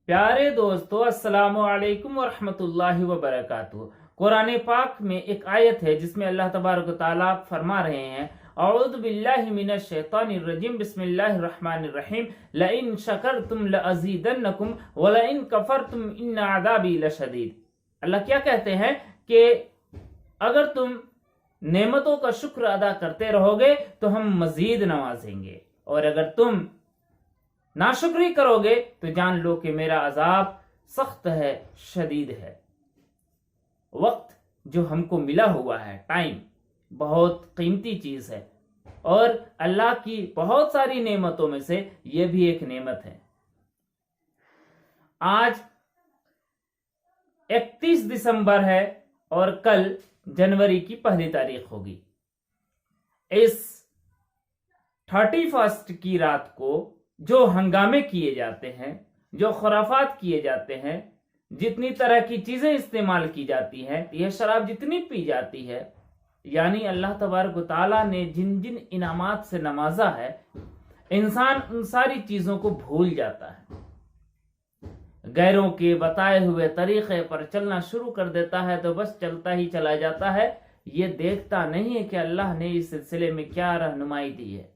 प्यारे दोस्तों, अस्सलामु अलैकुम वरहमतुल्लाहि वबरकातुहू। कुरान पाक में एक आयत है जिसमें अल्लाह तबारक व तआला फरमा रहे हैं, औज़ु बिल्लाहि मिनश शैतानिर रजीम, बिस्मिल्लाहिर रहमानिर रहीम, लइन शकरतुम लअज़ीदन्नकुम व लइन कफरतुम इन्न अज़ाबी लशदीद। अल्लाह क्या कहते हैं कि अगर तुम नेमतों का शुक्र अदा करते रहोगे तो हम मजीद नवाजेंगे, और अगर तुम नाशुक्री करोगे तो जान लो कि मेरा अजाब सख्त है, शदीद है। वक्त जो हमको मिला हुआ है, टाइम, बहुत कीमती चीज है, और अल्लाह की बहुत सारी नेमतों में से यह भी एक नेमत है। आज 31 दिसंबर है और कल जनवरी की पहली तारीख होगी। इस 31 की रात को जो हंगामे किए जाते हैं, जो खुराफात किए जाते हैं, जितनी तरह की चीजें इस्तेमाल की जाती हैं, यह शराब जितनी पी जाती है, यानी अल्लाह तबारक व तआला ने जिन जिन इनामात से नवाजा है, इंसान उन सारी चीजों को भूल जाता है। गैरों के बताए हुए तरीके पर चलना शुरू कर देता है तो बस चलता ही चला जाता है। ये देखता नहीं है कि अल्लाह ने इस सिलसिले में क्या रहनुमाई दी है।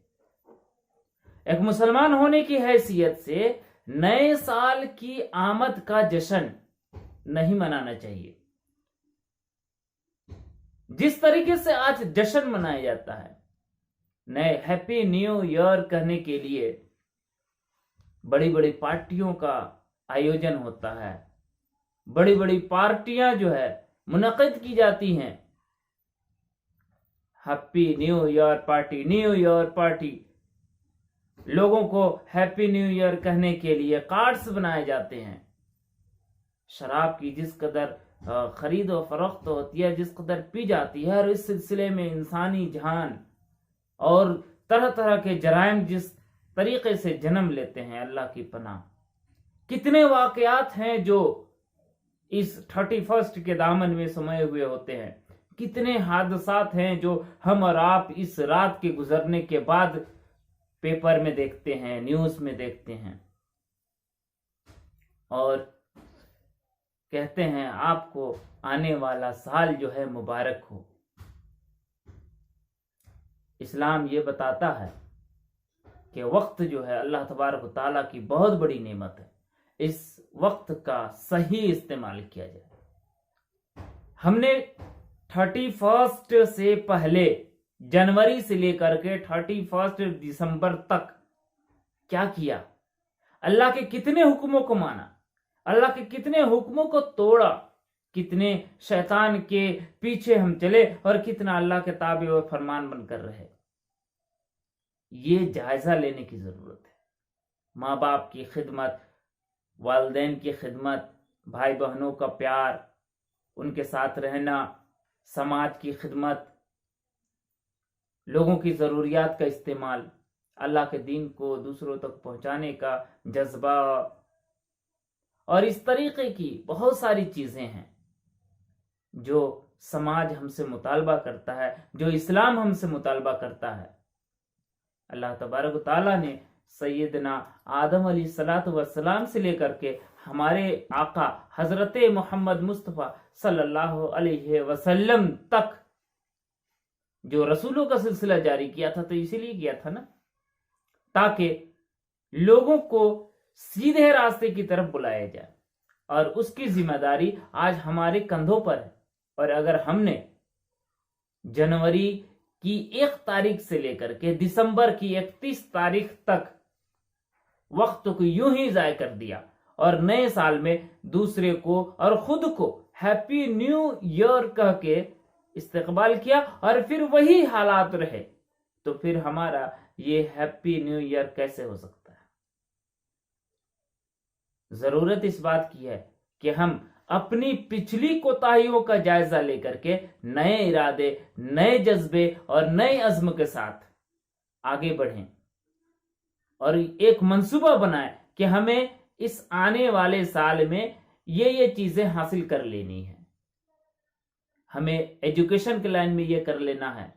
एक मुसलमान होने की हैसियत से नए साल की आमद का जश्न नहीं मनाना चाहिए। जिस तरीके से आज जश्न मनाया जाता है, नए हैप्पी न्यू ईयर कहने के लिए बड़ी बड़ी पार्टियों का आयोजन होता है, बड़ी बड़ी पार्टियां जो है मुनक़िद की जाती हैं। Happy new year party, new year party, लोगों को हैप्पी न्यू ईयर कहने के लिए कार्ड्स बनाए जाते हैं। शराब की जिस कदर खरीद और फरोख्त होती है, जिस कदर पी जाती है, और इस सिलसिले में इंसानी जान और तरह तरह के जराइम जिस तरीके से जन्म लेते हैं, अल्लाह की पनाह। कितने वाकयात हैं जो इस 31 के दामन में समाये हुए होते हैं, कितने हादसात हैं जो हम और आप इस रात के गुजरने के बाद पेपर में देखते हैं, न्यूज में देखते हैं, और कहते हैं आपको आने वाला साल जो है मुबारक हो। इस्लाम ये बताता है कि वक्त जो है अल्लाह तबारक व तआला की बहुत बड़ी नेमत है। इस वक्त का सही इस्तेमाल किया जाए। हमने 31 से पहले, जनवरी से लेकर के 31 दिसंबर तक क्या किया? अल्लाह के कितने हुक्मों को माना, अल्लाह के कितने हुक्मों को तोड़ा, कितने शैतान के पीछे हम चले और कितना अल्लाह के ताबे और फरमान बनकर रहे। ये जायजा लेने की जरूरत है। माँ बाप की खिदमत, वालिदैन की खिदमत, भाई बहनों का प्यार, उनके साथ रहना, समाज की खिदमत, लोगों की ज़रूरियात का इस्तेमाल, अल्लाह के दीन को दूसरों तक पहुंचाने का जज्बा, और इस तरीके की बहुत सारी चीज़ें हैं जो समाज हमसे मुतालबा करता है, जो इस्लाम हमसे मुतालबा करता है। अल्लाह तबारक व तआला ने सैयदना आदम अलैहिस्सलातु वस्सलाम से लेकर के हमारे आका हजरत मोहम्मद मुस्तफ़ा सल्लल्लाहु अलैहि वसल्लम तक जो रसूलों का सिलसिला जारी किया था, तो इसीलिए किया था ना, ताकि लोगों को सीधे रास्ते की तरफ बुलाया जाए, और उसकी जिम्मेदारी आज हमारे कंधों पर है। और अगर हमने जनवरी की 1 तारीख से लेकर के दिसंबर की 31 तारीख तक वक्त को यूं ही जाया कर दिया और नए साल में दूसरे को और खुद को हैप्पी न्यू ईयर कह के इस्तेकबाल किया, और फिर वही हालात रहे, तो फिर हमारा ये हैप्पी न्यू ईयर कैसे हो सकता है? जरूरत इस बात की है कि हम अपनी पिछली कोताहियों का जायजा लेकर के नए इरादे, नए जज्बे और नए अज़्म के साथ आगे बढ़ें, और एक मंसूबा बनाएं कि हमें इस आने वाले साल में ये चीजें हासिल कर लेनी है। हमें एजुकेशन के लाइन में ये कर लेना है,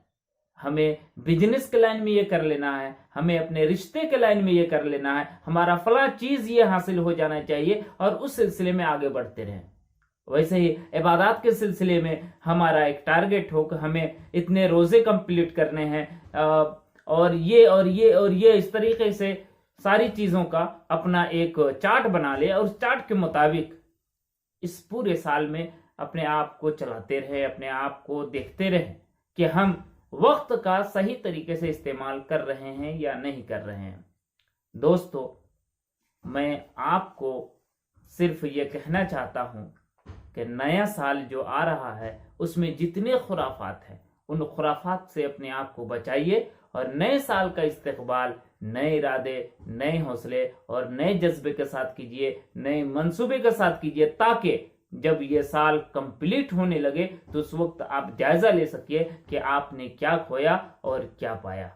ہمیں بزنس کے لائن میں یہ کر لینا ہے، ہمیں اپنے رشتے کے لائن میں یہ کر لینا ہے، ہمارا فلاں چیز یہ حاصل ہو جانا چاہیے اور اس سلسلے میں آگے بڑھتے رہیں۔ ویسے ہی عبادات کے سلسلے میں ہمارا ایک ٹارگٹ ہو کہ ہمیں اتنے روزے کمپلیٹ کرنے ہیں اور یہ اس طریقے سے ساری چیزوں کا اپنا ایک چارٹ بنا لے اور اس چارٹ کے مطابق اس پورے سال میں اپنے آپ کو چلاتے رہے، اپنے آپ کو دیکھتے رہے کہ ہم وقت کا صحیح طریقے سے استعمال کر رہے ہیں یا نہیں کر رہے ہیں۔ دوستو، میں آپ کو صرف یہ کہنا چاہتا ہوں کہ نیا سال جو آ رہا ہے اس میں جتنے خرافات ہیں ان خرافات سے اپنے آپ کو بچائیے اور نئے سال کا استقبال نئے ارادے، نئے حوصلے اور نئے جذبے کے ساتھ کیجیے، نئے منصوبے کے ساتھ کیجیے، تاکہ جب یہ سال کمپلیٹ ہونے لگے تو اس وقت آپ جائزہ لے سکیے کہ آپ نے کیا کھویا اور کیا پایا۔